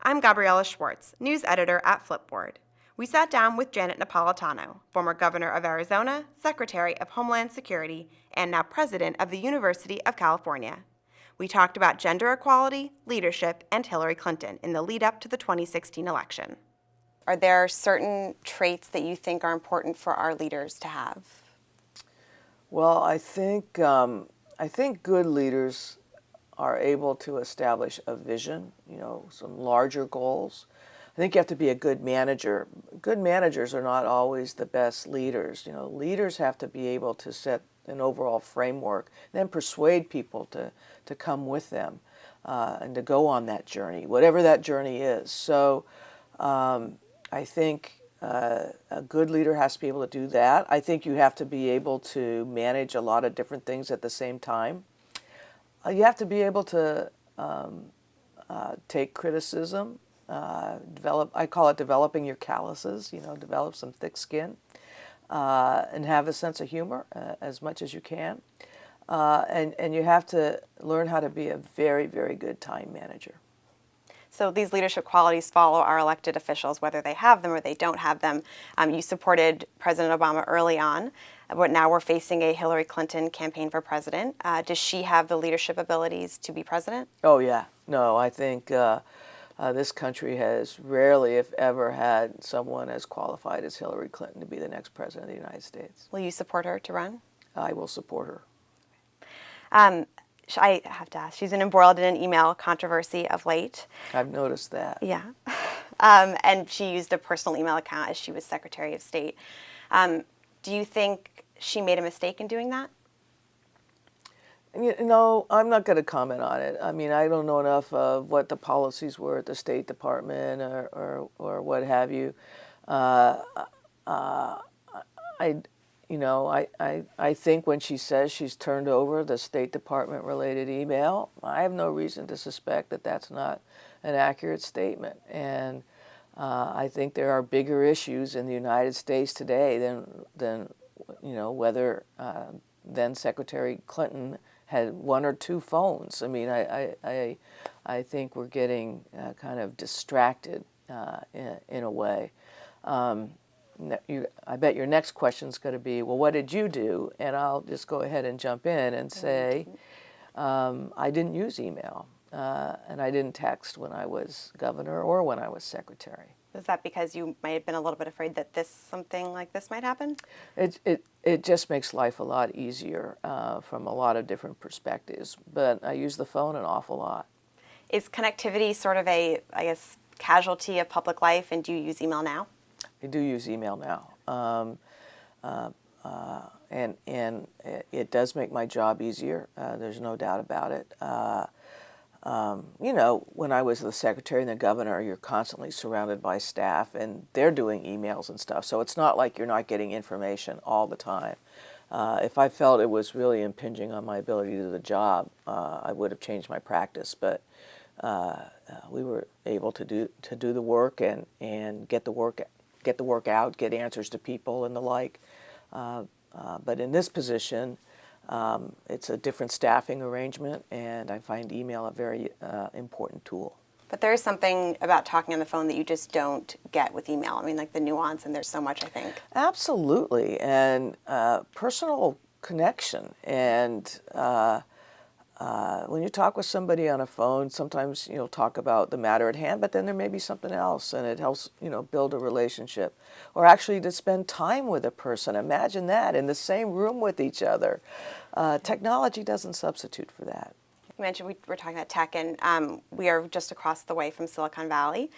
I'm Gabriella Schwarz, news editor at Flipboard. We sat down with Janet Napolitano, former governor of Arizona, Secretary of Homeland Security, and now president of the University of California. We talked about gender equality, leadership, and Hillary Clinton in the lead up to the 2016 election. Are there certain traits that you think are important for our leaders to have? Well, I think good leaders are able to establish a vision, some larger goals. I think you have to be a good manager. Good managers are not always the best leaders. Leaders have to be able to set an overall framework, then persuade people to come with them and to go on that journey, whatever that journey is. So I think a good leader has to be able to do that. I think you have to be able to manage a lot of different things at the same time. You have to be able to take criticism, I call it developing your calluses, develop some thick skin, and have a sense of humor as much as you can. And you have to learn how to be a very, very good time manager. So these leadership qualities follow our elected officials, whether they have them or they don't have them. You supported President Obama early on, but now we're facing a Hillary Clinton campaign for president. Does she have the leadership abilities to be president? Oh, yeah. No, I think this country has rarely, if ever, had someone as qualified as Hillary Clinton to be the next president of the United States. Will you support her to run? I will support her. I have to ask, she's been embroiled in an email controversy of late. I've noticed that. Yeah. And she used a personal email account as she was Secretary of State. Do you think she made a mistake in doing that? I'm not going to comment on it. I mean, I don't know enough of what the policies were at the State Department or what have you. I think when she says she's turned over the State Department related email, I have no reason to suspect that that's not an accurate statement. And I think there are bigger issues in the United States today than whether then Secretary Clinton had one or two phones. I mean, I think we're getting kind of distracted in a way. I bet your next question is going to be, well, what did you do? And I'll just go ahead and jump in and say, I didn't use email, and I didn't text when I was governor or when I was secretary. Is that because you might have been a little bit afraid that something like this might happen? It just makes life a lot easier from a lot of different perspectives. But I use the phone an awful lot. Is connectivity sort of a, casualty of public life, and do you use email now? I do use email now, and it does make my job easier. There's no doubt about it. When I was the secretary and the governor, you're constantly surrounded by staff, and they're doing emails and stuff. So it's not like you're not getting information all the time. If I felt it was really impinging on my ability to do the job, I would have changed my practice. But we were able to do the work and get the work out, get answers to people and the like. But in this position, it's a different staffing arrangement, and I find email a very important tool. But there is something about talking on the phone that you just don't get with email. I mean, like the nuance, and there's so much, I think. Absolutely, and personal connection. And when you talk with somebody on a phone, sometimes you'll talk about the matter at hand, but then there may be something else, and it helps, build a relationship. Or actually to spend time with a person. Imagine that, in the same room with each other. Technology doesn't substitute for that. You mentioned we were talking about tech, and we are just across the way from Silicon Valley.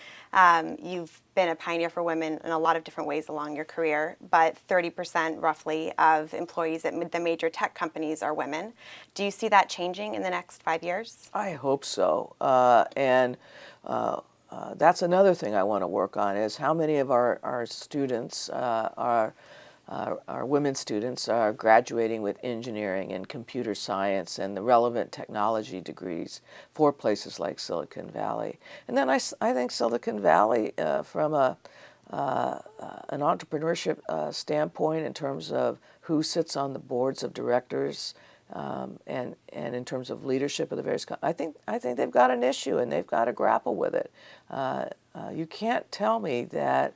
You've been a pioneer for women in a lot of different ways along your career, but 30% roughly of employees at the major tech companies are women. Do you see that changing in the next 5 years? I hope so. And that's another thing I want to work on, is how many of our students our women students are graduating with engineering and computer science and the relevant technology degrees for places like Silicon Valley. And then I think Silicon Valley, from an entrepreneurship standpoint in terms of who sits on the boards of directors and in terms of leadership of the various, I think they've got an issue and they've got to grapple with it. You can't tell me that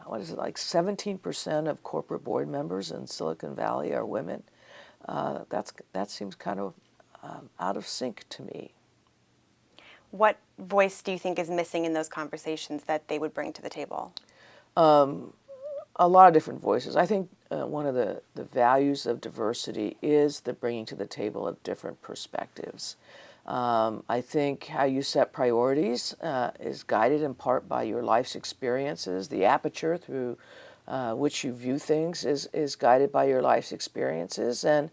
what is it, like 17% of corporate board members in Silicon Valley are women. That seems kind of out of sync to me. What voice do you think is missing in those conversations that they would bring to the table? A lot of different voices. I think one of the values of diversity is the bringing to the table of different perspectives. I think how you set priorities is guided in part by your life's experiences. The aperture through which you view things is guided by your life's experiences. And,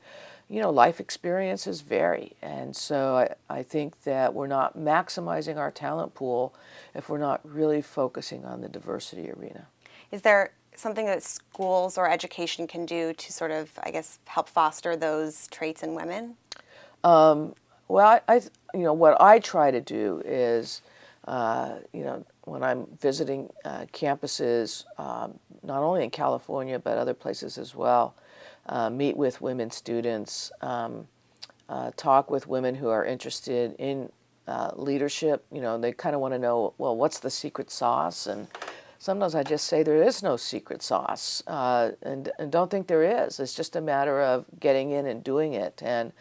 you know, life experiences vary. And so I think that we're not maximizing our talent pool if we're not really focusing on the diversity arena. Is there something that schools or education can do to sort of, I guess, help foster those traits in women? Well, you know, what I try to do is, you know, when I'm visiting campuses, not only in California but other places as well, meet with women students, talk with women who are interested in leadership. You know, they kind of want to know, well, what's the secret sauce? And sometimes I just say there is no secret sauce, and don't think there is. It's just a matter of getting in and doing it. And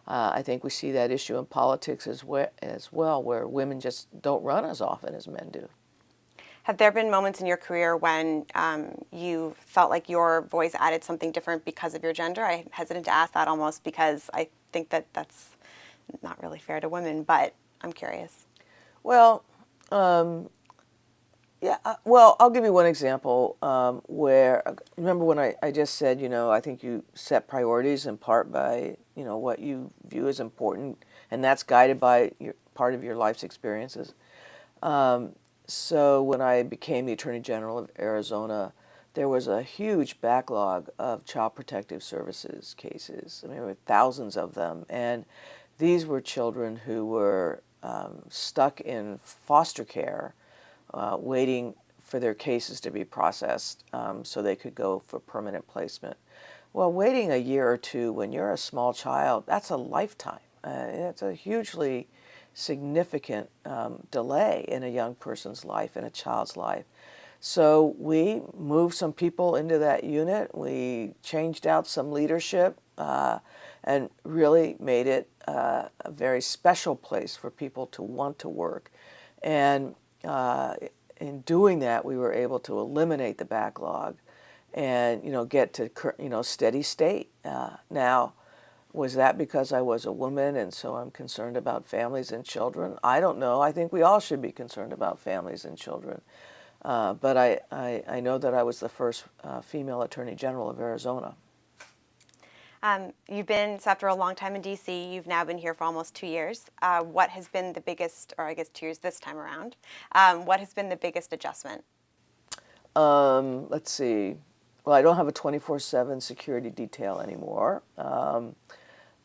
I think we see that issue in politics as well, where women just don't run as often as men do. Have there been moments in your career when you felt like your voice added something different because of your gender? I'm hesitant to ask that almost because I think that that's not really fair to women, but I'm curious. Well, yeah, well, I'll give you one example where, remember when I just said, you know, I think you set priorities in part by, you know, what you view as important, and that's guided by part of your life's experiences. So when I became the Attorney General of Arizona, there was a huge backlog of Child Protective Services cases. I mean, there were thousands of them, and these were children who were stuck in foster care, waiting for their cases to be processed so they could go for permanent placement. Well, waiting a year or two when you're a small child, that's a lifetime. It's a hugely significant delay in a young person's life, in a child's life. So we moved some people into that unit. We changed out some leadership and really made it a very special place for people to want to work. And in doing that, we were able to eliminate the backlog and, you know, get to, you know, steady state. Now, was that because I was a woman and so I'm concerned about families and children? I don't know. I think we all should be concerned about families and children. But I know that I was the first female Attorney General of Arizona. You've been, so after a long time in D.C., you've now been here for almost 2 years. What has been the biggest, or I guess 2 years this time around, what has been the biggest adjustment? Let's see. Well, I don't have a 24/7 security detail anymore.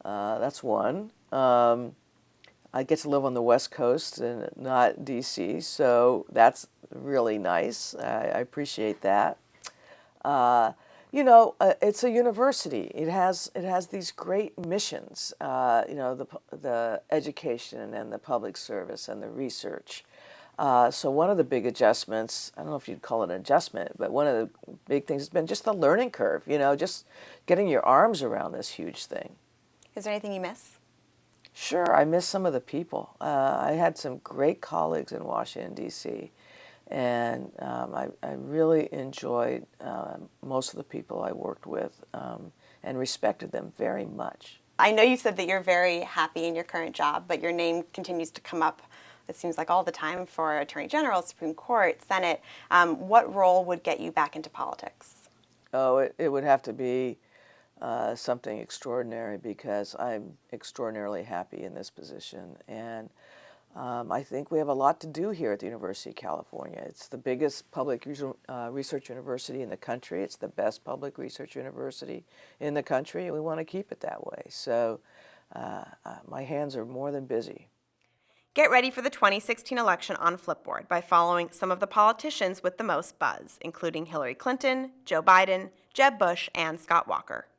That's one. I get to live on the West Coast and not D.C., so that's really nice. I appreciate that. You know, it's a university. It has these great missions. You know, the education and the public service and the research. So one of the big adjustments, I don't know if you'd call it an adjustment, but one of the big things has been just the learning curve. You know, just getting your arms around this huge thing. Is there anything you miss? Sure, I miss some of the people. I had some great colleagues in Washington, D.C., and I really enjoyed most of the people I worked with and respected them very much. I know you said that you're very happy in your current job, but your name continues to come up, it seems like all the time, for Attorney General, Supreme Court, Senate. What role would get you back into politics? Oh, it would have to be something extraordinary because I'm extraordinarily happy in this position. And I think we have a lot to do here at the University of California. It's the biggest public research university in the country. It's the best public research university in the country, and we want to keep it that way. So my hands are more than busy. Get ready for the 2016 election on Flipboard by following some of the politicians with the most buzz, including Hillary Clinton, Joe Biden, Jeb Bush, and Scott Walker.